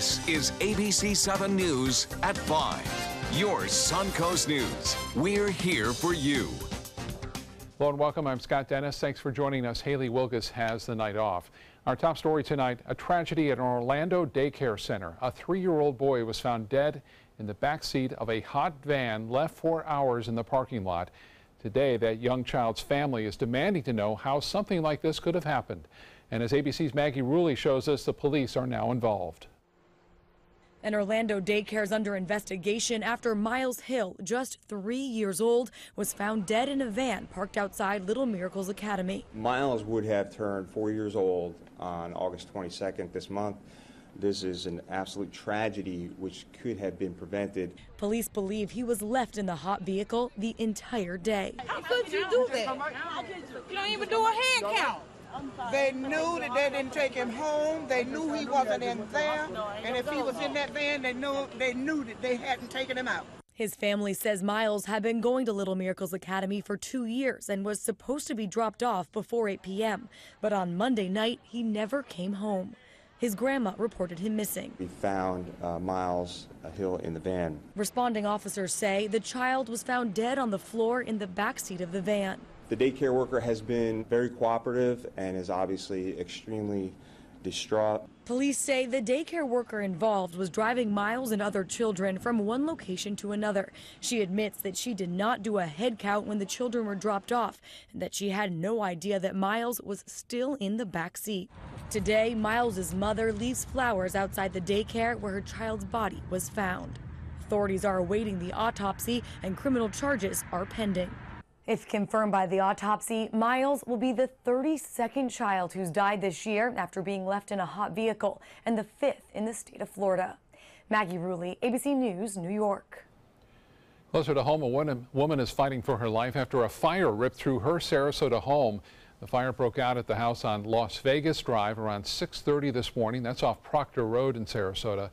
This is ABC7 News at 5. Your Suncoast News. We're here for you. Hello and welcome. I'm Scott Dennis. Thanks for joining us. Haley Wilgus has the night off. Our top story tonight, a tragedy at an Orlando daycare center. A 3-year-old boy was found dead in the back seat of a hot van left for hours in the parking lot. Today, that young child's family is demanding to know how something like this could have happened. And as ABC's Maggie Rulli shows us, the police are now involved. An Orlando daycare is under investigation after Miles Hill, just 3 years old, was found dead in a van parked outside Little Miracles Academy. Miles would have turned 4 years old on August 22nd this month. This is an absolute tragedy which could have been prevented. Police believe he was left in the hot vehicle the entire day. How could you do that? You don't even do a hand count. They knew that they didn't take him home. They knew he wasn't in there. And if he was in that van, they knew that they hadn't taken him out. His family says Miles had been going to Little Miracles Academy for 2 years and was supposed to be dropped off before 8 p.m. But on Monday night, he never came home. His grandma reported him missing. We found Miles Hill in the van. Responding officers say the child was found dead on the floor in the backseat of the van. The daycare worker has been very cooperative and is obviously extremely distraught. Police say the daycare worker involved was driving Miles and other children from one location to another. She admits that she did not do a head count when the children were dropped off and that she had no idea that Miles was still in the back seat. Today, Miles's mother leaves flowers outside the daycare where her child's body was found. Authorities are awaiting the autopsy and criminal charges are pending. If confirmed by the autopsy, Miles will be the 32nd child who's died this year after being left in a hot vehicle and the 5th in the state of Florida. Maggie Rulli, ABC News, New York. Closer to home, a woman is fighting for her life after a fire ripped through her Sarasota home. The fire broke out at the house on Las Vegas Drive around 6:30 this morning. That's off Proctor Road in Sarasota.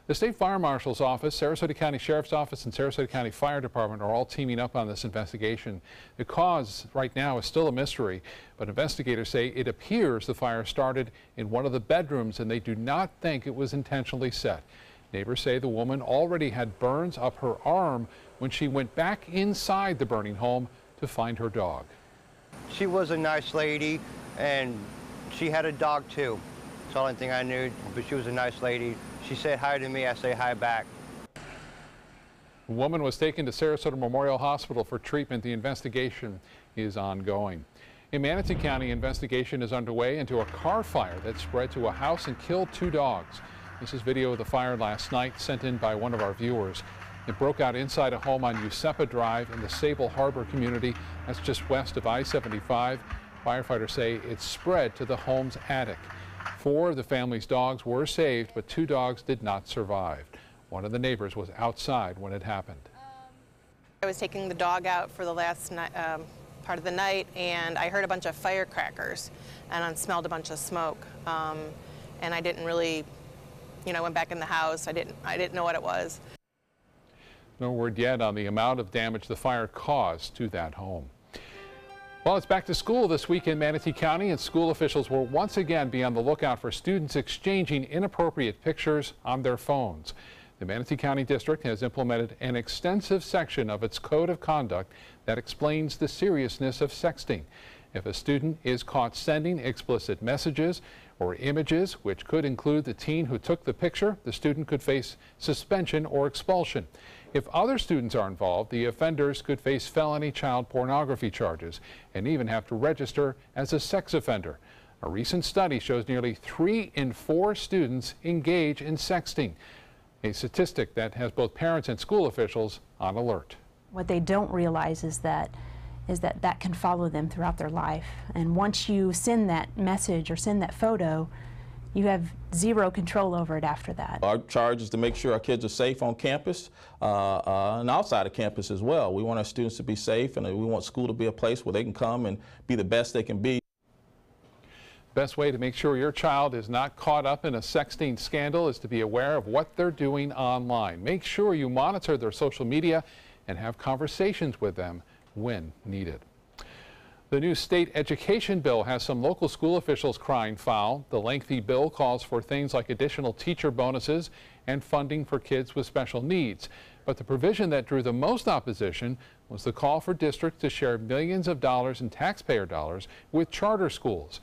The State Fire Marshal's Office, Sarasota County Sheriff's Office, and Sarasota County Fire Department are all teaming up on this investigation. The cause right now is still a mystery, but investigators say it appears the fire started in one of the bedrooms and they do not think it was intentionally set. Neighbors say the woman already had burns up her arm when she went back inside the burning home to find her dog. She was a nice lady, and she had a dog too. That's the only thing I knew, but she was a nice lady. She said hi to me, I say hi back. The woman was taken to Sarasota Memorial Hospital for treatment. The investigation is ongoing. In Manatee County, investigation is underway into a car fire that spread to a house and killed 2 dogs. This is video of the fire last night sent in by one of our viewers. It broke out inside a home on Usepa Drive in the Sable Harbor community. That's just west of I-75. Firefighters say it spread to the home's attic. 4 of the family's dogs were saved, but 2 dogs did not survive. One of the neighbors was outside when it happened. I was taking the dog out for the last part of the night, and I heard a bunch of firecrackers, and I smelled a bunch of smoke. And I didn't really, I went back in the house. I didn't know what it was. No word yet on the amount of damage the fire caused to that home. Well, it's back to school this week in Manatee County, and school officials will once again be on the lookout for students exchanging inappropriate pictures on their phones. The Manatee County District has implemented an extensive section of its code of conduct that explains the seriousness of sexting. If a student is caught sending explicit messages or images, which could include the teen who took the picture, the student could face suspension or expulsion. If other students are involved, the offenders could face felony child pornography charges and even have to register as a sex offender. A recent study shows nearly 3 in 4 students engage in sexting, a statistic that has both parents and school officials on alert. What they don't realize is that can follow them throughout their life. And once you send that message or send that photo, you have zero control over it after that. Our charge is to make sure our kids are safe on campus and outside of campus as well. We want our students to be safe, and we want school to be a place where they can come and be the best they can be. Best way to make sure your child is not caught up in a sexting scandal is to be aware of what they're doing online. Make sure you monitor their social media and have conversations with them when needed. The new state education bill has some local school officials crying foul. The lengthy bill calls for things like additional teacher bonuses and funding for kids with special needs. But the provision that drew the most opposition was the call for districts to share millions of dollars in taxpayer dollars with charter schools.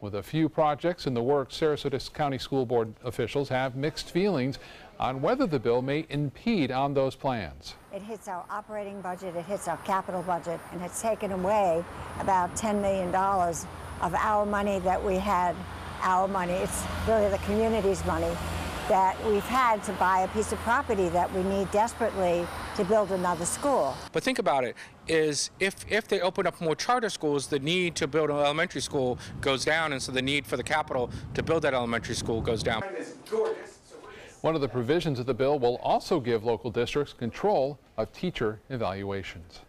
With a few projects in the works, Sarasota County School Board officials have mixed feelings on whether the bill may impede on those plans. It hits our operating budget, it hits our capital budget, and it's taken away about $10 million of our money that we had, our money. It's really the community's money that we've had to buy a piece of property that we need desperately to build another school. But think about it, is if they open up more charter schools, the need to build an elementary school goes down, and so the need for the capital to build that elementary school goes down. One of the provisions of the bill will also give local districts control of teacher evaluations.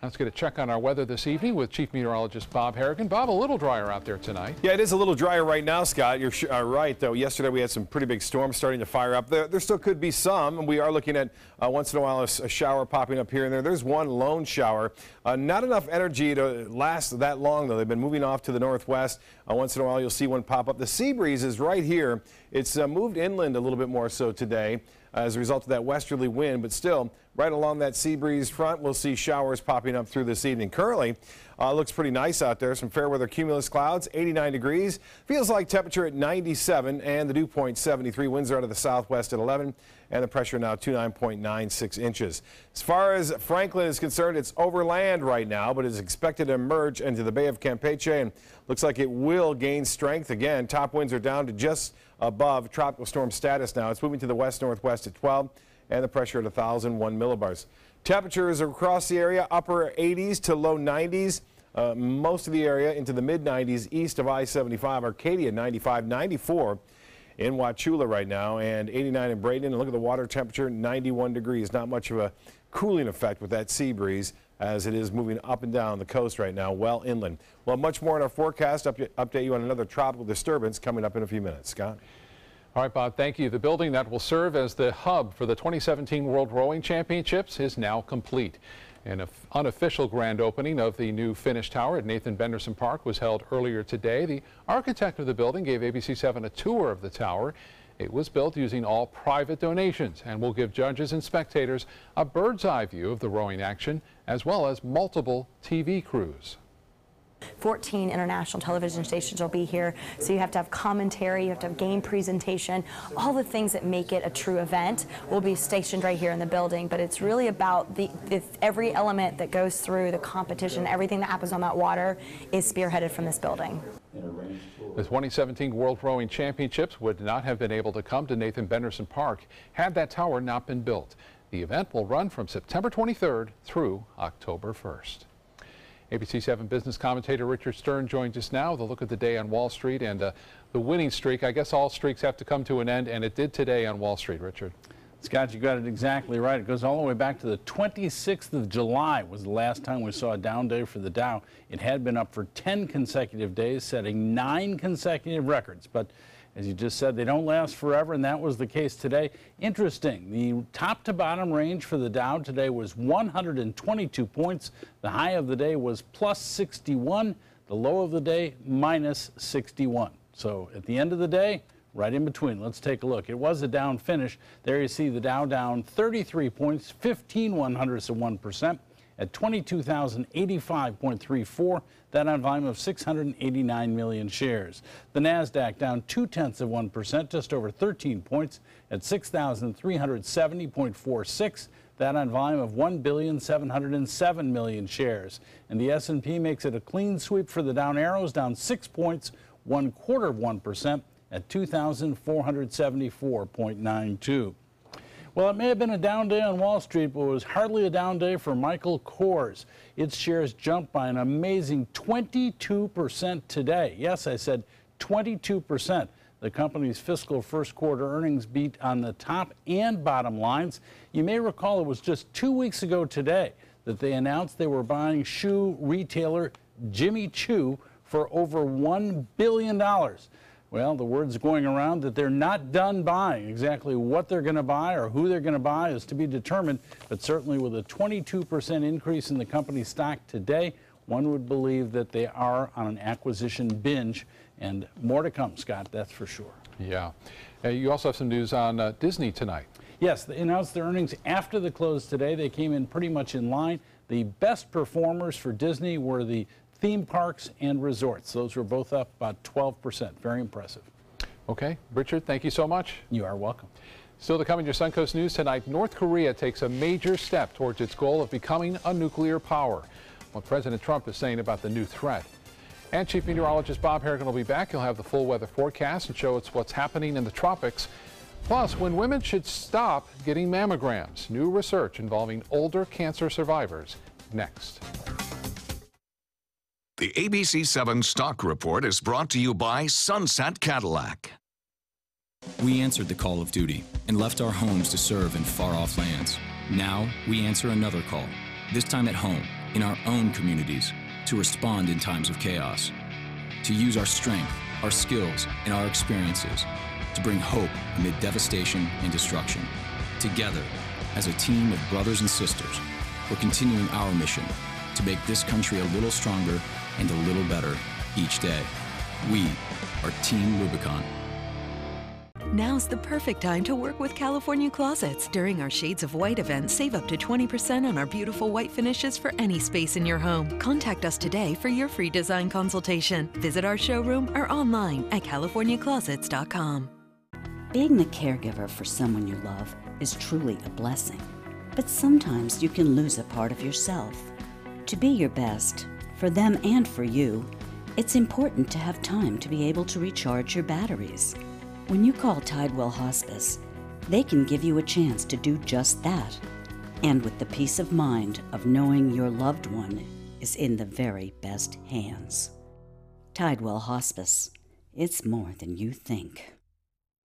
Let's get a check on our weather this evening with Chief Meteorologist Bob Harrigan. Bob, a little drier out there tonight. Yeah, it is a little drier right now, Scott. You're right, though. Yesterday we had some pretty big storms starting to fire up. There still could be some, and we are looking at once in a while a shower popping up here and there. There's one lone shower. Not enough energy to last that long, though. They've been moving off to the northwest. Once in a while you'll see one pop up. The sea breeze is right here. It's moved inland a little bit more so today as a result of that westerly wind, but still right along that sea breeze front, we'll see showers popping up through this evening. Currently, looks pretty nice out there. Some fair weather cumulus clouds, 89 degrees. Feels like temperature at 97 and the dew point 73. Winds are out of the southwest at 11 and the pressure now 29.96 inches. As far as Franklin is concerned, it's over land right now, but is expected to emerge into the Bay of Campeche and looks like it will gain strength. Again, top winds are down to just above tropical storm status now. It's moving to the west-northwest at 12 and the pressure at 1,001 millibars. Temperatures across the area, upper 80s to low 90s. Most of the area into the mid-90s east of I-75. Arcadia 95, 94 in Wauchula right now, and 89 in Braden. And look at the water temperature, 91 degrees. Not much of a cooling effect with that sea breeze as it is moving up and down the coast right now, well inland. Well, much more in our forecast. Update you on another tropical disturbance coming up in a few minutes. Scott? All right, Bob, thank you. The building that will serve as the hub for the 2017 World Rowing Championships is now complete. An unofficial grand opening of the new finished tower at Nathan Benderson Park was held earlier today. The architect of the building gave ABC7 a tour of the tower. It was built using all private donations and will give judges and spectators a bird's eye view of the rowing action, as well as multiple TV crews. 14 international television stations will be here, so you have to have commentary, you have to have game presentation, all the things that make it a true event will be stationed right here in the building. But it's really about every element that goes through the competition, everything that happens on that water is spearheaded from this building. The 2017 World Rowing Championships would not have been able to come to Nathan Benderson Park had that tower not been built. The event will run from September 23rd through October 1st. ABC7 business commentator Richard Stern joins us now with a look at the day on Wall Street and the winning streak. I guess all streaks have to come to an end, and it did today on Wall Street. Richard. Scott, you got it exactly right. It goes all the way back to the 26th of July was the last time we saw a down day for the Dow. It had been up for 10 consecutive days, setting 9 consecutive records. But as you just said, they don't last forever, and that was the case today. Interesting, the top to bottom range for the Dow today was 122 points. The high of the day was plus 61. The low of the day, minus 61. So at the end of the day, right in between. Let's take a look. It was a down finish. There you see the Dow down 33 points, 0.15% at 22,085.34. That on volume of 689 million shares. The NASDAQ down 0.2%, just over 13 points at 6,370.46. That on volume of 1,707 million shares. And the S&P makes it a clean sweep for the down arrows, down 6 points, 0.25% at 2,474.92. Well, it may have been a down day on Wall Street, but it was hardly a down day for Michael Kors. Its shares jumped by an amazing 22% today. Yes, I said 22%. The company's fiscal first quarter earnings beat on the top and bottom lines. You may recall it was just 2 weeks ago today that they announced they were buying shoe retailer Jimmy Choo for over $1 billion. Well, the word's going around that they're not done buying. Exactly what they're going to buy or who they're going to buy is to be determined, but certainly with a 22% increase in the company's stock today, one would believe that they are on an acquisition binge, and more to come, Scott, that's for sure. Yeah. You also have some news on Disney tonight. Yes, they announced their earnings after the close today. They came in pretty much in line. The best performers for Disney were the theme parks and resorts. Those were both up about 12%. Very impressive. Okay, Richard, thank you so much. You are welcome. Still to come in your Suncoast News tonight, North Korea takes a major step towards its goal of becoming a nuclear power. What President Trump is saying about the new threat. And Chief Meteorologist Bob Harrigan will be back. He'll have the full weather forecast and show us what's happening in the tropics. Plus, when women should stop getting mammograms. New research involving older cancer survivors. Next. The ABC7 Stock Report is brought to you by Sunset Cadillac. We answered the call of duty and left our homes to serve in far-off lands. Now, we answer another call, this time at home, in our own communities, to respond in times of chaos, to use our strength, our skills, and our experiences to bring hope amid devastation and destruction. Together, as a team of brothers and sisters, we're continuing our mission to make this country a little stronger and a little better each day. We are Team Rubicon. Now's the perfect time to work with California Closets. During our Shades of White event, save up to 20% on our beautiful white finishes for any space in your home. Contact us today for your free design consultation. Visit our showroom or online at californiaclosets.com. Being the caregiver for someone you love is truly a blessing. But sometimes you can lose a part of yourself. To be your best, for them and for you, it's important to have time to be able to recharge your batteries. When you call Tidewell Hospice, they can give you a chance to do just that, and with the peace of mind of knowing your loved one is in the very best hands. Tidewell Hospice. It's more than you think.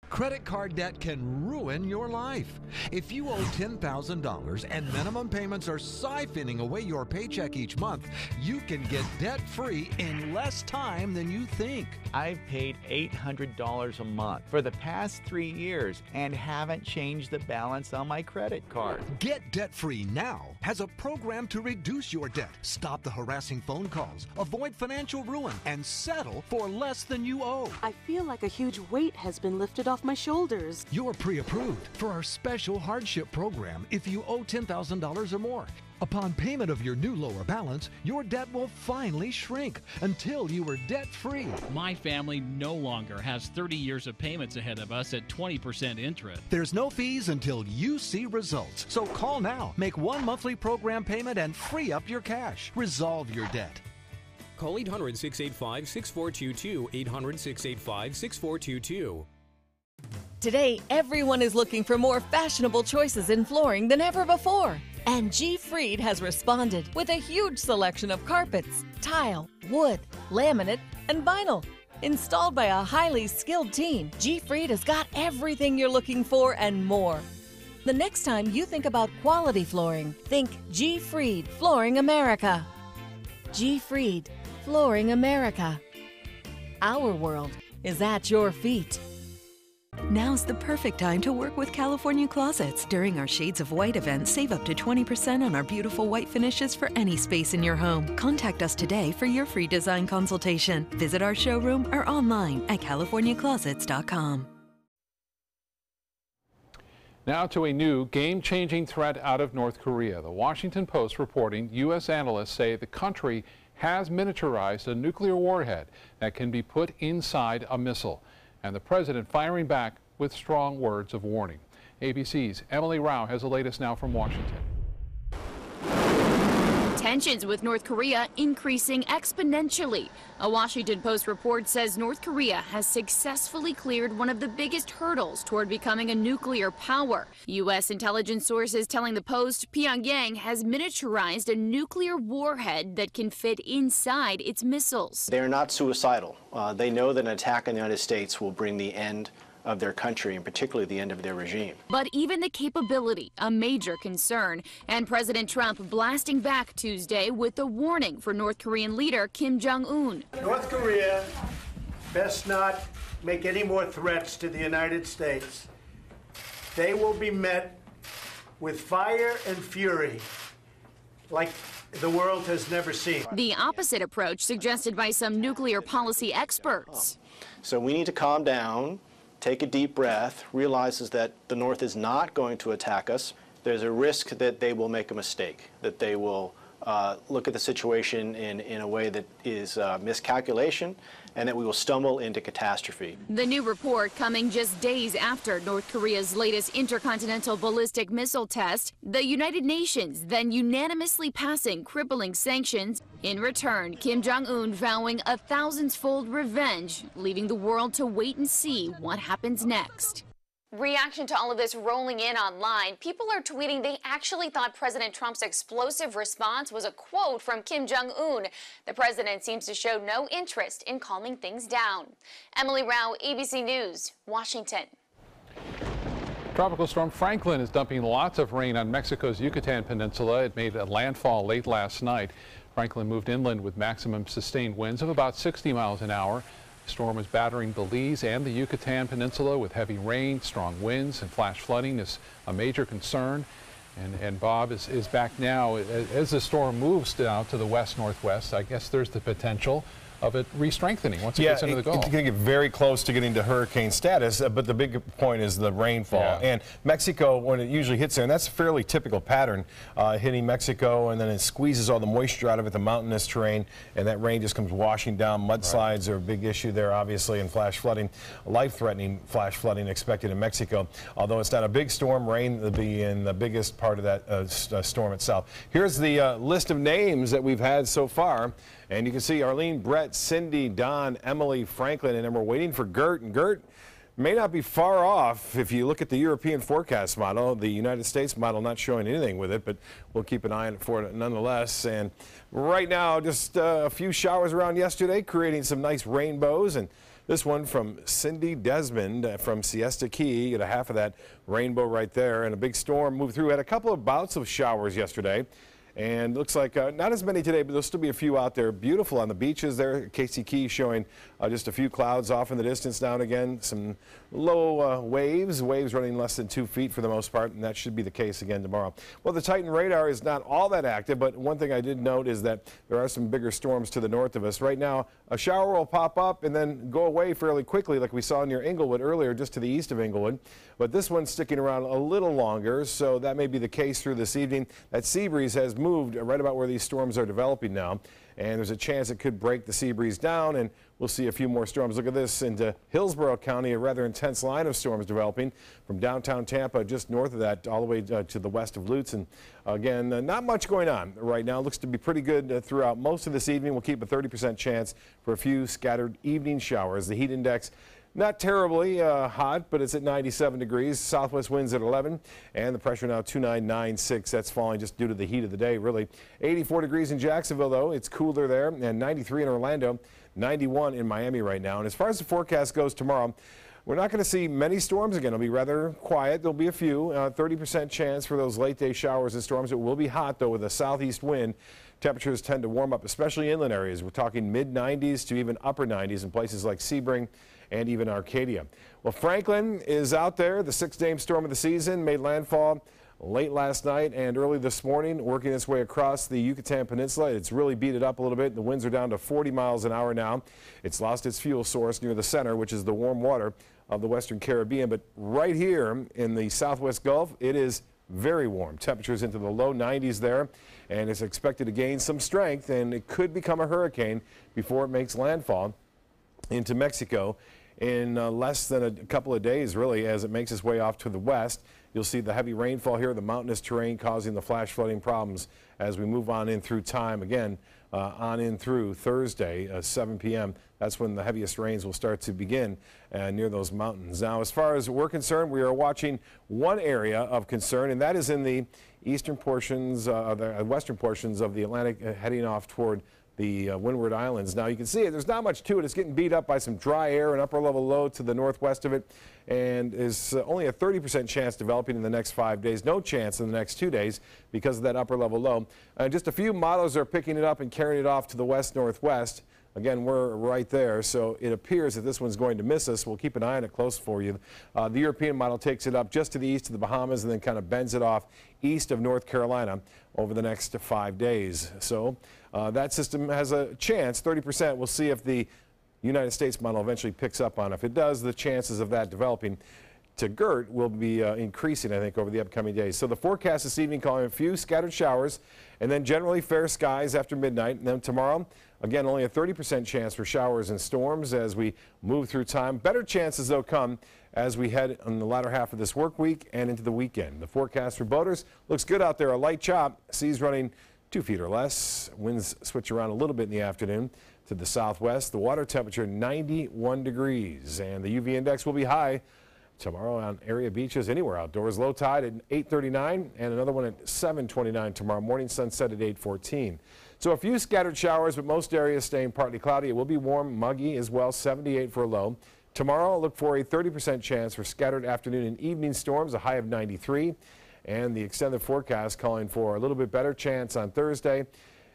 Credit card debt can ruin your life. If you owe $10,000 and minimum payments are siphoning away your paycheck each month, you can get debt-free in less time than you think. I've paid $800 a month for the past 3 years and haven't changed the balance on my credit card. Get debt-free now has a program to reduce your debt, stop the harassing phone calls, avoid financial ruin, and settle for less than you owe. I feel like a huge weight has been lifted off my shoulders. You're pre-approved for our special hardship program if you owe $10,000 or more. Upon payment of your new lower balance, your debt will finally shrink until you are debt-free. My family no longer has 30 years of payments ahead of us at 20% interest. There's no fees until you see results. So call now, make one monthly program payment, and free up your cash. Resolve your debt. Call 800-685-6422, 800-685-6422. Today, everyone is looking for more fashionable choices in flooring than ever before. And G. Fried has responded with a huge selection of carpets, tile, wood, laminate, and vinyl. Installed by a highly skilled team, G. Fried has got everything you're looking for and more. The next time you think about quality flooring, think G. Fried Flooring America. G. Fried Flooring America. Our world is at your feet. Now's the perfect time to work with California Closets. During our Shades of White event, save up to 20% on our beautiful white finishes for any space in your home. Contact us today for your free design consultation. Visit our showroom or online at californiaclosets.com. Now to a new game-changing threat out of North Korea. The Washington Post reporting U.S. analysts say the country has miniaturized a nuclear warhead that can be put inside a missile. And the president firing back with strong words of warning. ABC's Emily Rao has the latest now from Washington. Tensions with North Korea increasing exponentially. A Washington Post report says North Korea has successfully cleared one of the biggest hurdles toward becoming a nuclear power. U.S. intelligence sources telling the Post Pyongyang has miniaturized a nuclear warhead that can fit inside its missiles. They are not suicidal. They know that an attack on the United States will bring the end of their country, and particularly the end of their regime. But even the capability, a major concern, and President Trump blasting back Tuesday with a warning for North Korean leader Kim Jong-un. North Korea best not make any more threats to the United States. They will be met with fire and fury, like the world has never seen. The opposite approach suggested by some nuclear policy experts. So we need to calm down, take a deep breath, realizes that the North is not going to attack us. There's a risk that they will make a mistake, that they will look at the situation in a way that is miscalculation, and that we will stumble into catastrophe. The new report coming just days after North Korea's latest intercontinental ballistic missile test, the United Nations then unanimously passing crippling sanctions. In return, Kim Jong-un vowing a thousand-fold revenge, leaving the world to wait and see what happens next. Reaction to all of this rolling in online, people are tweeting they actually thought President Trump's explosive response was a quote from Kim Jong-un. The president seems to show no interest in calming things down. Emily Rao, ABC News, Washington. Tropical storm Franklin is dumping lots of rain on Mexico's Yucatan Peninsula. It made a landfall late last night. Franklin moved inland with maximum sustained winds of about 60 miles an hour. The storm is battering Belize and the Yucatan Peninsula with heavy rain, strong winds, and flash flooding is a major concern. And Bob is back now. As the storm moves out to the west-northwest, I guess there's the potential of it re-strengthening once it gets into the Gulf. It's going to get very close to getting to hurricane status, but the big point is the rainfall. Yeah. And Mexico, when it usually hits there, and that's a fairly typical pattern, hitting Mexico, and then it squeezes all the moisture out of it, the mountainous terrain, and that rain just comes washing down. Mudslides are a big issue there, obviously, and flash flooding, life-threatening flash flooding expected in Mexico. Although it's not a big storm, rain will be in the biggest part of that storm itself. Here's the list of names that we've had so far. And you can see Arlene, Brett, Cindy, Don, Emily, Franklin, and then we're waiting for Gert. And Gert may not be far off if you look at the European forecast model. The United States model not showing anything with it, but we'll keep an eye on it for it nonetheless. And right now, just a few showers around yesterday, creating some nice rainbows. And this one from Cindy Desmond from Siesta Key. You get a half of that rainbow right there. And a big storm moved through. Had a couple of bouts of showers yesterday. And looks like not as many today, but there'll still be a few out there. Beautiful on the beaches there. Casey Key showing just a few clouds off in the distance now and again. Some low waves running less than 2 feet for the most part, and that should be the case again tomorrow. Well, the Titan radar is not all that active, but one thing I did note is that there are some bigger storms to the north of us. Right now, a shower will pop up and then go away fairly quickly, like we saw near Inglewood earlier, just to the east of Inglewood. But this one's sticking around a little longer, so that may be the case through this evening. That sea breeze has moved right about where these storms are developing now, and there's a chance it could break the sea breeze down, and we'll see a few more storms. Look at this into Hillsborough County, a rather intense line of storms developing from downtown Tampa, just north of that, all the way to the west of Lutz. And again, not much going on right now. Looks to be pretty good throughout most of this evening. We'll keep a 30% chance for a few scattered evening showers. The heat index not terribly hot, but it's at 97 degrees. Southwest winds at 11, and the pressure now 2996. That's falling just due to the heat of the day, really. 84 degrees in Jacksonville, though. It's cooler there, and 93 in Orlando, 91 in Miami right now. And as far as the forecast goes tomorrow, we're not going to see many storms again. It'll be rather quiet. There'll be a few. 30% chance for those late day showers and storms. It will be hot, though, with a southeast wind. Temperatures tend to warm up, especially inland areas. We're talking mid-90s to even upper 90s in places like Sebring and even Arcadia. Well, Franklin is out there, the sixth-name storm of the season, made landfall late last night and early this morning, working its way across the Yucatan Peninsula. It's really beat it up a little bit. The winds are down to 40 miles an hour now. It's lost its fuel source near the center, which is the warm water of the Western Caribbean. But right here in the Southwest Gulf, it is very warm. Temperatures into the low 90s there, and it's expected to gain some strength, and it could become a hurricane before it makes landfall into Mexico in less than a couple of days, really, as it makes its way off to the west. You'll see the heavy rainfall here, the mountainous terrain causing the flash flooding problems as we move on in through time. Again, on in through Thursday, 7 p.m. That's when the heaviest rains will start to begin near those mountains. Now, as far as we're concerned, we are watching one area of concern, and that is in the eastern portions, the western portions of the Atlantic, heading off toward the Windward Islands. Now you can see it, there's not much to it. It's getting beat up by some dry air and upper level low to the northwest of it, and is only a 30% chance developing in the next 5 days. No chance in the next 2 days because of that upper level low. Just a few models are picking it up and carrying it off to the west-northwest. Again, we're right there, so it appears that this one's going to miss us. We'll keep an eye on it close for you. The European model takes it up just to the east of the Bahamas and then kind of bends it off east of North Carolina over the next 5 days. So that system has a chance, 30%. We'll see if the United States model eventually picks up on it. If it does, the chances of that developing to GERT will be increasing, I think, over the upcoming days. So the forecast this evening calling a few scattered showers and then generally fair skies after midnight. And then tomorrow, again, only a 30% chance for showers and storms as we move through time. Better chances, though, come as we head in the latter half of this work week and into the weekend. The forecast for boaters looks good out there. A light chop, seas running 2 feet or less. Winds switch around a little bit in the afternoon to the southwest. The water temperature 91 degrees, and the UV index will be high tomorrow on area beaches anywhere outdoors. Low tide at 8:39 and another one at 7:29 tomorrow morning. Sunset at 8:14. So a few scattered showers, but most areas staying partly cloudy. It will be warm, muggy as well, 78 for a low. Tomorrow, look for a 30% chance for scattered afternoon and evening storms, a high of 93. And the extended forecast calling for a little bit better chance on Thursday.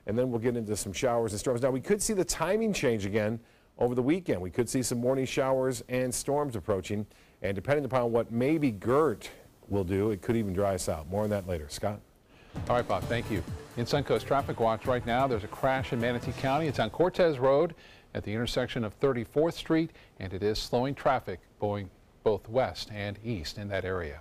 And then we'll get into some showers and storms. Now, we could see the timing change again over the weekend. We could see some morning showers and storms approaching. And depending upon what maybe GERT will do, it could even dry us out. More on that later. Scott? All right, Bob, thank you. In Suncoast Traffic Watch right now, there's a crash in Manatee County. It's on Cortez Road at the intersection of 34th Street, and it is slowing traffic going both west and east in that area.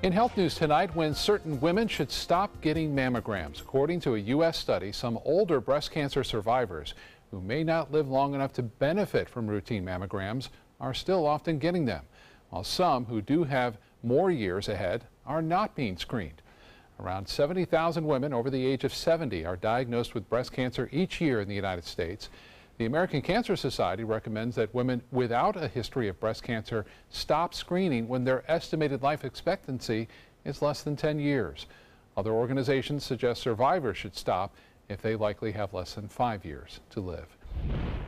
In health news tonight, when certain women should stop getting mammograms. According to a U.S. study, some older breast cancer survivors who may not live long enough to benefit from routine mammograms are still often getting them, while some who do have more years ahead are not being screened. Around 70,000 women over the age of 70 are diagnosed with breast cancer each year in the United States. The American Cancer Society recommends that women without a history of breast cancer stop screening when their estimated life expectancy is less than 10 years. Other organizations suggest survivors should stop if they likely have less than 5 years to live.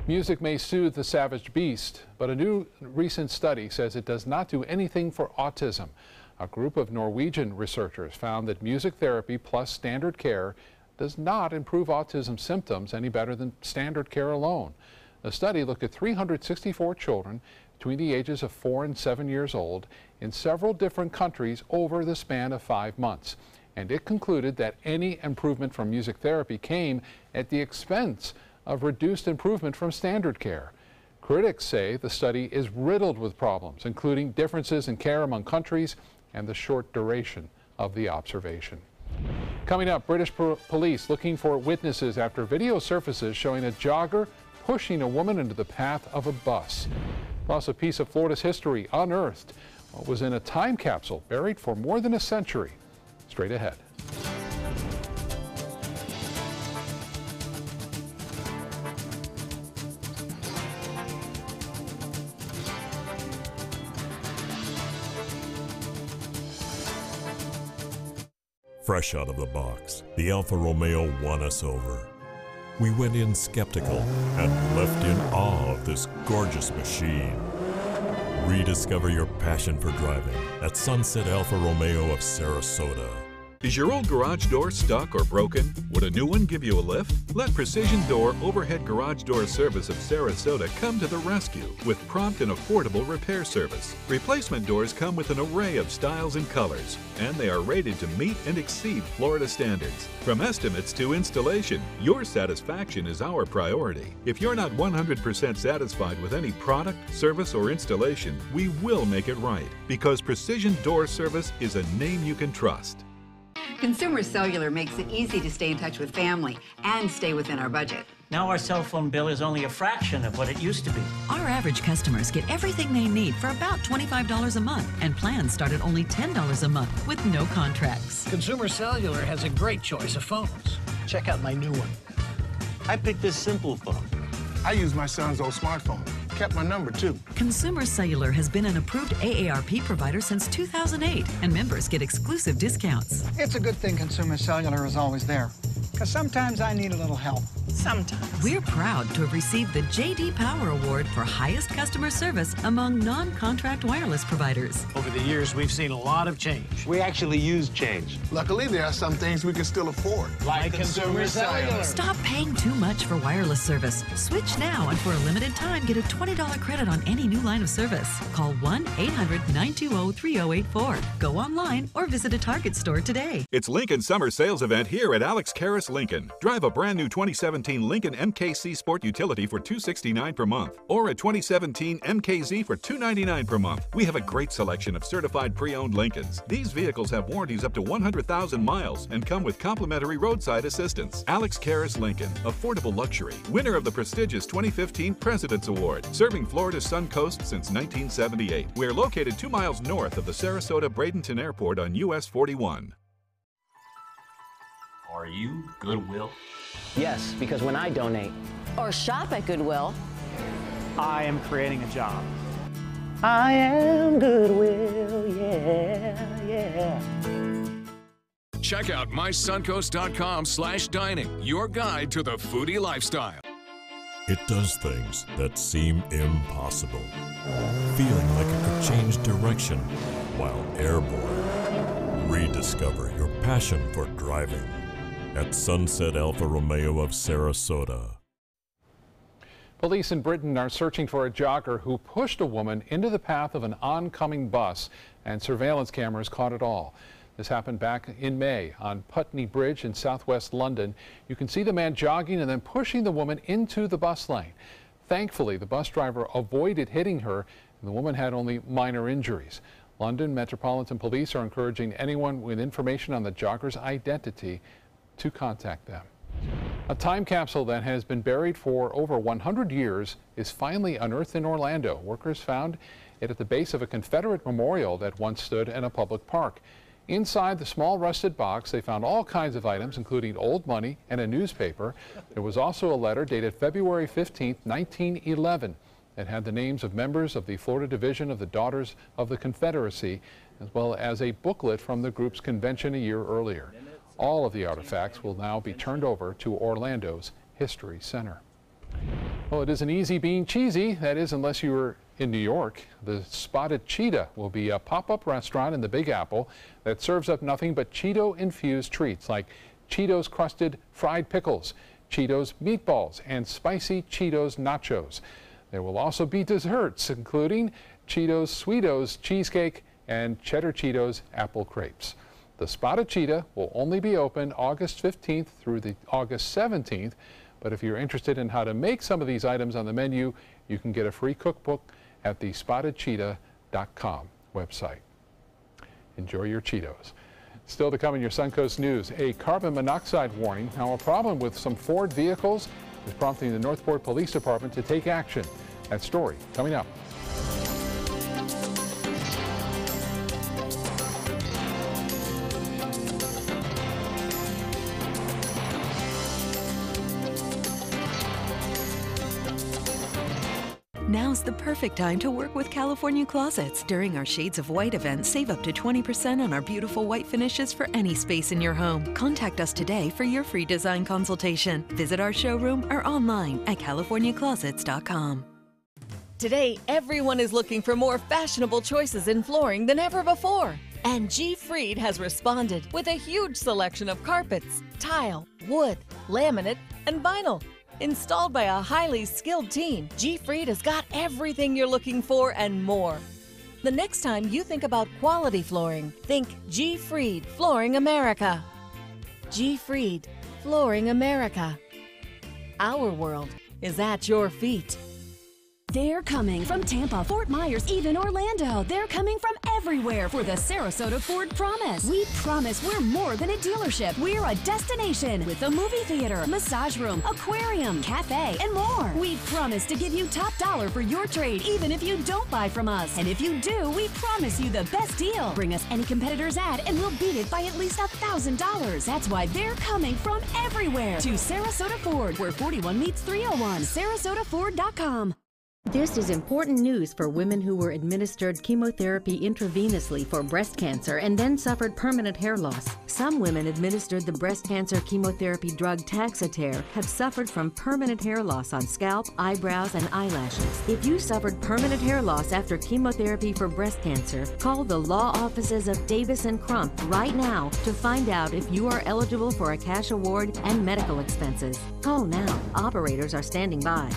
Music may soothe the savage beast, but a new recent study says it does not do anything for autism. A group of Norwegian researchers found that music therapy plus standard care does not improve autism symptoms any better than standard care alone. The study looked at 364 children between the ages of 4 and 7 years old in several different countries over the span of 5 months. And it concluded that any improvement from music therapy came at the expense of reduced improvement from standard care. Critics say the study is riddled with problems, including differences in care among countries and the short duration of the observation. Coming up, British police looking for witnesses after video surfaces showing a jogger pushing a woman into the path of a bus. Plus, a piece of Florida's history unearthed. What was in a time capsule buried for more than a century. Straight ahead. Fresh out of the box, the Alfa Romeo won us over. We went in skeptical and left in awe of this gorgeous machine. Rediscover your passion for driving at Sunset Alfa Romeo of Sarasota. Is your old garage door stuck or broken? Would a new one give you a lift? Let Precision Door Overhead Garage Door Service of Sarasota come to the rescue with prompt and affordable repair service. Replacement doors come with an array of styles and colors, and they are rated to meet and exceed Florida standards. From estimates to installation, your satisfaction is our priority. If you're not 100% satisfied with any product, service, or installation, we will make it right, because Precision Door Service is a name you can trust. Consumer Cellular makes it easy to stay in touch with family and stay within our budget. Now our cell phone bill is only a fraction of what it used to be. Our average customers get everything they need for about $25 a month, and plans start at only $10 a month with no contracts. Consumer Cellular has a great choice of phones. Check out my new one. I picked this simple phone. I use my son's old smartphone. Kept my number, too. Consumer Cellular has been an approved AARP provider since 2008, and members get exclusive discounts. It's a good thing Consumer Cellular is always there, because sometimes I need a little help. Sometimes. We're proud to have received the J.D. Power Award for highest customer service among non-contract wireless providers. Over the years, we've seen a lot of change. We actually use change. Luckily, there are some things we can still afford. Like consumer cellular. Stop paying too much for wireless service. Switch now and for a limited time, get a $20 credit on any new line of service. Call 1-800-920-3084. Go online or visit a Target store today. It's Lincoln's summer sales event here at Alex Karras Lincoln. Drive a brand new 2017 Lincoln MKC Sport Utility for $269 per month, or a 2017 MKZ for $299 per month. We have a great selection of certified pre-owned Lincolns. These vehicles have warranties up to 100,000 miles and come with complimentary roadside assistance. Alex Karras Lincoln, affordable luxury, winner of the prestigious 2015 President's Award, serving Florida's Sun Coast since 1978. We're located 2 miles north of the Sarasota-Bradenton Airport on US 41. Are you Goodwill? Yes, because when I donate or shop at Goodwill, I am creating a job. I am Goodwill, yeah. Check out mysuncoast.com/dining, your guide to the foodie lifestyle. It does things that seem impossible, feeling like it could change direction while airborne. Rediscover your passion for driving at Sunset Alfa Romeo of Sarasota. Police in Britain are searching for a jogger who pushed a woman into the path of an oncoming bus, and surveillance cameras caught it all. This happened back in May on Putney Bridge in southwest London. You can see the man jogging and then pushing the woman into the bus lane. Thankfully, the bus driver avoided hitting her, and the woman had only minor injuries. London Metropolitan Police are encouraging anyone with information on the jogger's identity to contact them. A time capsule that has been buried for over 100 years is finally unearthed in Orlando. Workers found it at the base of a Confederate memorial that once stood in a public park. Inside the small rusted box, they found all kinds of items, including old money and a newspaper. There was also a letter dated February 15, 1911. It had the names of members of the Florida Division of the Daughters of the Confederacy, as well as a booklet from the group's convention a year earlier. All of the artifacts will now be turned over to Orlando's History Center. Well, it isn't easy being cheesy, that is, unless you were in New York. The Spotted Cheetah will be a pop-up restaurant in the Big Apple that serves up nothing but Cheeto-infused treats like Cheetos crusted fried pickles, Cheetos meatballs, and spicy Cheetos nachos. There will also be desserts, including Cheetos Sweetos cheesecake and Cheddar Cheetos apple crepes. The Spotted Cheetah will only be open August 15th through the August 17th, but if you're interested in how to make some of these items on the menu, you can get a free cookbook at the SpottedCheetah.com website. Enjoy your Cheetos. Still to come in your Suncoast News, a carbon monoxide warning. Now, a problem with some Ford vehicles is prompting the Northport Police Department to take action. That story coming up. Now's the perfect time to work with California Closets. During our Shades of White event, save up to 20% on our beautiful white finishes for any space in your home. Contact us today for your free design consultation. Visit our showroom or online at CaliforniaClosets.com. Today, everyone is looking for more fashionable choices in flooring than ever before. And G. Fried has responded with a huge selection of carpets, tile, wood, laminate, and vinyl. Installed by a highly skilled team, G. Fried has got everything you're looking for and more. The next time you think about quality flooring, think G. Fried Flooring America. G. Fried Flooring America. Our world is at your feet. They're coming from Tampa, Fort Myers, even Orlando. They're coming from everywhere for the Sarasota Ford Promise. We promise we're more than a dealership. We're a destination with a movie theater, massage room, aquarium, cafe, and more. We promise to give you top dollar for your trade, even if you don't buy from us. And if you do, we promise you the best deal. Bring us any competitor's ad and we'll beat it by at least $1,000. That's why they're coming from everywhere to Sarasota Ford, where 41 meets 301. SarasotaFord.com. This is important news for women who were administered chemotherapy intravenously for breast cancer and then suffered permanent hair loss. Some women administered the breast cancer chemotherapy drug Taxotere have suffered from permanent hair loss on scalp, eyebrows, and eyelashes. If you suffered permanent hair loss after chemotherapy for breast cancer, call the law offices of Davis & Crump right now to find out if you are eligible for a cash award and medical expenses. Call now. Operators are standing by.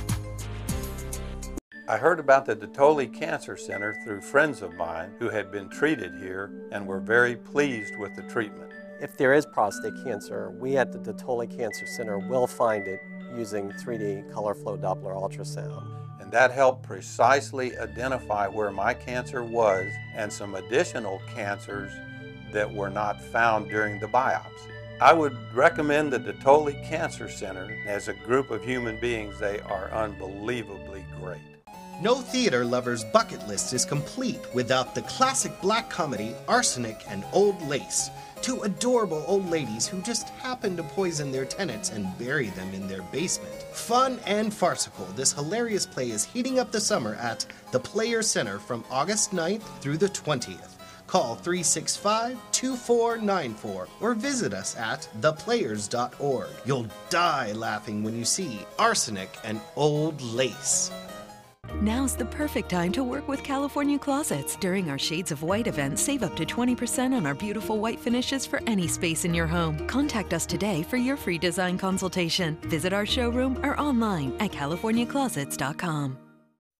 I heard about the Dotoli Cancer Center through friends of mine who had been treated here and were very pleased with the treatment. If there is prostate cancer, we at the Dotoli Cancer Center will find it using 3D color flow Doppler ultrasound. And that helped precisely identify where my cancer was and some additional cancers that were not found during the biopsy. I would recommend the Dotoli Cancer Center. As a group of human beings, they are unbelievably great. No theater lover's bucket list is complete without the classic black comedy Arsenic and Old Lace. Two adorable old ladies who just happen to poison their tenants and bury them in their basement. Fun and farcical, this hilarious play is heating up the summer at the Players Center from August 9th through the 20th. Call 365-2494 or visit us at theplayers.org. You'll die laughing when you see Arsenic and Old Lace. Now's the perfect time to work with California Closets. During our Shades of White event, save up to 20% on our beautiful white finishes for any space in your home. Contact us today for your free design consultation. Visit our showroom or online at californiaclosets.com.